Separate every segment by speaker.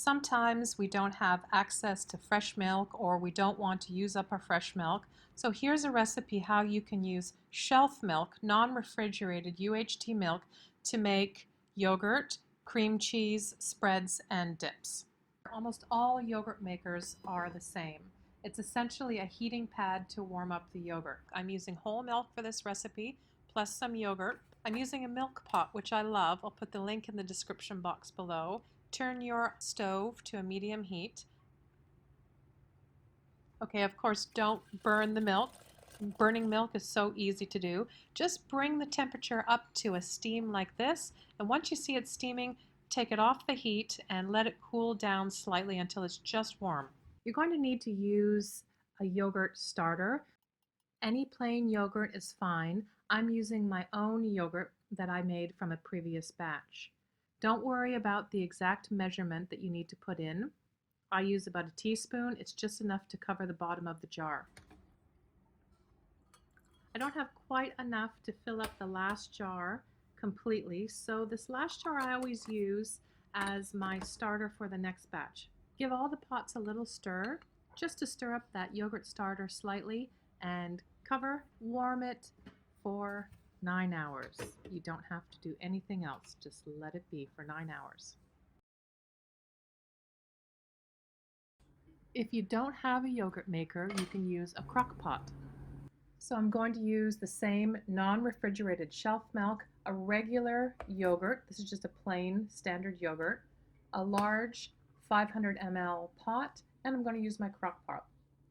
Speaker 1: Sometimes we don't have access to fresh milk or we don't want to use up our fresh milk. So here's a recipe how you can use shelf milk, non-refrigerated UHT milk to make yogurt, cream cheese, spreads, and dips. Almost all yogurt makers are the same. It's essentially a heating pad to warm up the yogurt. I'm using whole milk for this recipe, plus some yogurt. I'm using a milk pot, which I love. I'll put the link in the description box below. Turn your stove to a medium heat. Okay, of course, don't burn the milk. Burning milk is so easy to do. Just bring the temperature up to a steam like this, and once you see it steaming, take it off the heat and let it cool down slightly until it's just warm. You're going to need to use a yogurt starter. Any plain yogurt is fine. I'm using my own yogurt that I made from a previous batch. Don't worry about the exact measurement that you need to put in. I use about a teaspoon. It's just enough to cover the bottom of the jar. I don't have quite enough to fill up the last jar completely, so this last jar I always use as my starter for the next batch. Give all the pots a little stir, just to stir up that yogurt starter slightly, and cover, warm it for 9 hours. You don't have to do anything else, just let it be for 9 hours. If you don't have a yogurt maker, you can use a crock pot. So I'm going to use the same non-refrigerated shelf milk, a regular yogurt, this is just a plain standard yogurt, a large 500 ml pot, and I'm going to use my crock pot.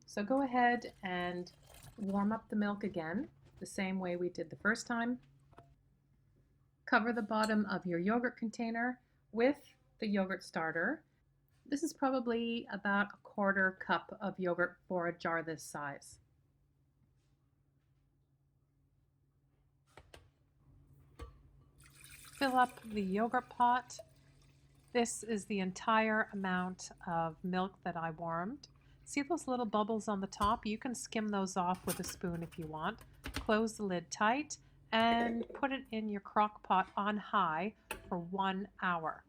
Speaker 1: So go ahead and warm up the milk again, the same way we did the first time. Cover the bottom of your yogurt container with the yogurt starter. This is probably about a quarter cup of yogurt for a jar this size. Fill up the yogurt pot. This is the entire amount of milk that I warmed. See those little bubbles on the top? You can skim those off with a spoon if you want. Close the lid tight and put it in your crock pot on high for 1 hour.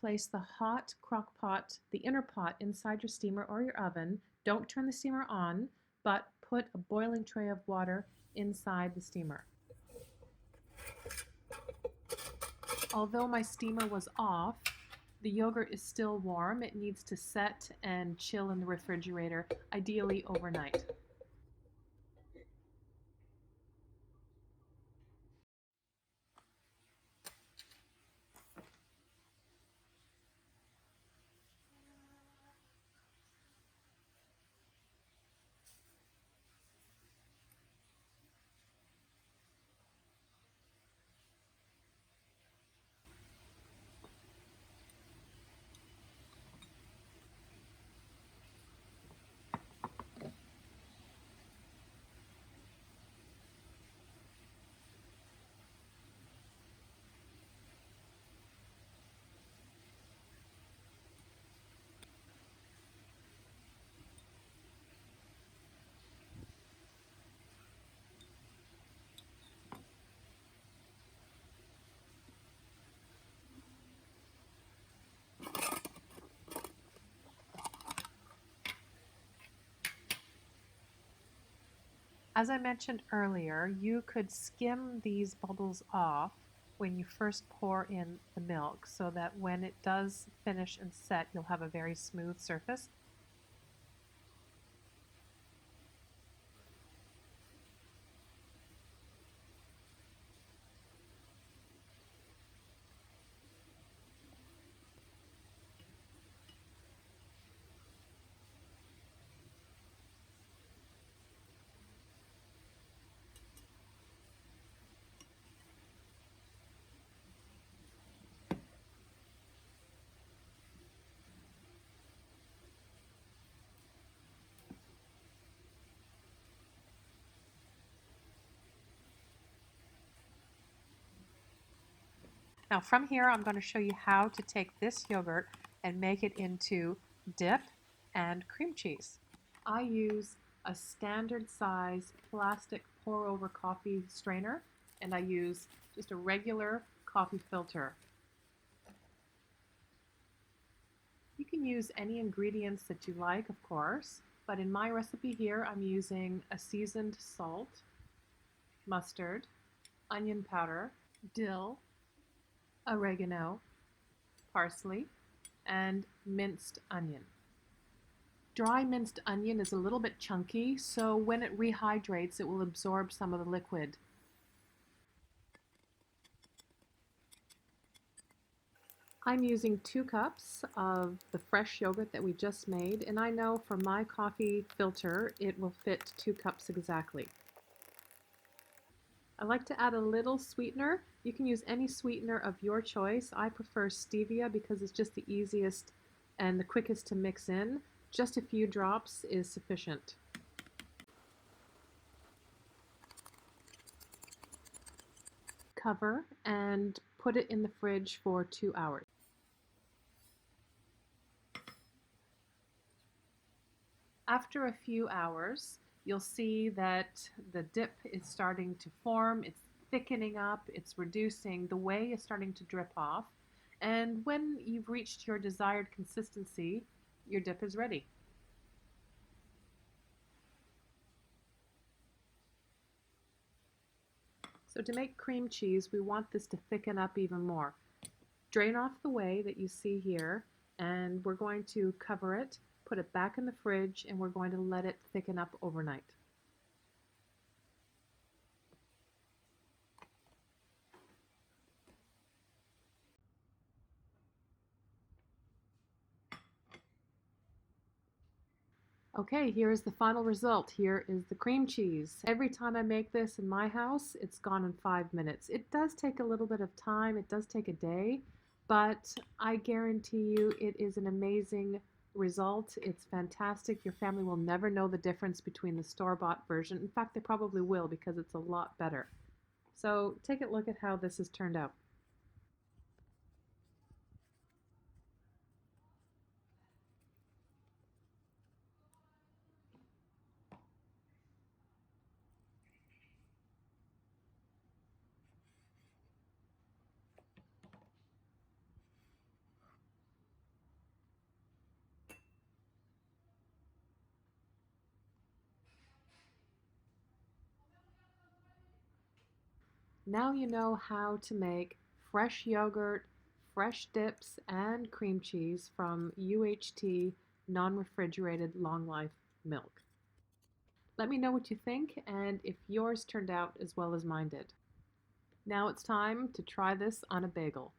Speaker 1: Place the hot crock pot, the inner pot, inside your steamer or your oven. Don't turn the steamer on, but put a boiling tray of water inside the steamer. Although my steamer was off, the yogurt is still warm. It needs to set and chill in the refrigerator, ideally overnight. As I mentioned earlier, you could skim these bubbles off when you first pour in the milk so that when it does finish and set, you'll have a very smooth surface. Now from here, I'm going to show you how to take this yogurt and make it into dip and cream cheese. I use a standard size plastic pour over coffee strainer, and I use just a regular coffee filter. You can use any ingredients that you like, of course, but in my recipe here, I'm using a seasoned salt, mustard, onion powder, dill, oregano, parsley, and minced onion. Dry minced onion is a little bit chunky, so when it rehydrates, it will absorb some of the liquid. I'm using 2 cups of the fresh yogurt that we just made, and I know for my coffee filter, it will fit 2 cups exactly. I like to add a little sweetener. You can use any sweetener of your choice. I prefer stevia because it's just the easiest and the quickest to mix in. Just a few drops is sufficient. Cover and put it in the fridge for 2 hours. After a few hours, you'll see that the dip is starting to form, it's thickening up, it's reducing, the whey is starting to drip off, and when you've reached your desired consistency, your dip is ready. So to make cream cheese, we want this to thicken up even more. Drain off the whey that you see here, and we're going to cover it, put it back in the fridge, and we're going to let it thicken up overnight. Okay, here is the final result. Here is the cream cheese. Every time I make this in my house, it's gone in 5 minutes. It does take a little bit of time, it does take a day, but I guarantee you it is an amazing result. It's fantastic. Your family will never know the difference between the store-bought version. In fact, they probably will because it's a lot better. So take a look at how this has turned out. Now you know how to make fresh yogurt, fresh dips, and cream cheese from UHT non-refrigerated long life milk. Let me know what you think and if yours turned out as well as mine did. Now it's time to try this on a bagel.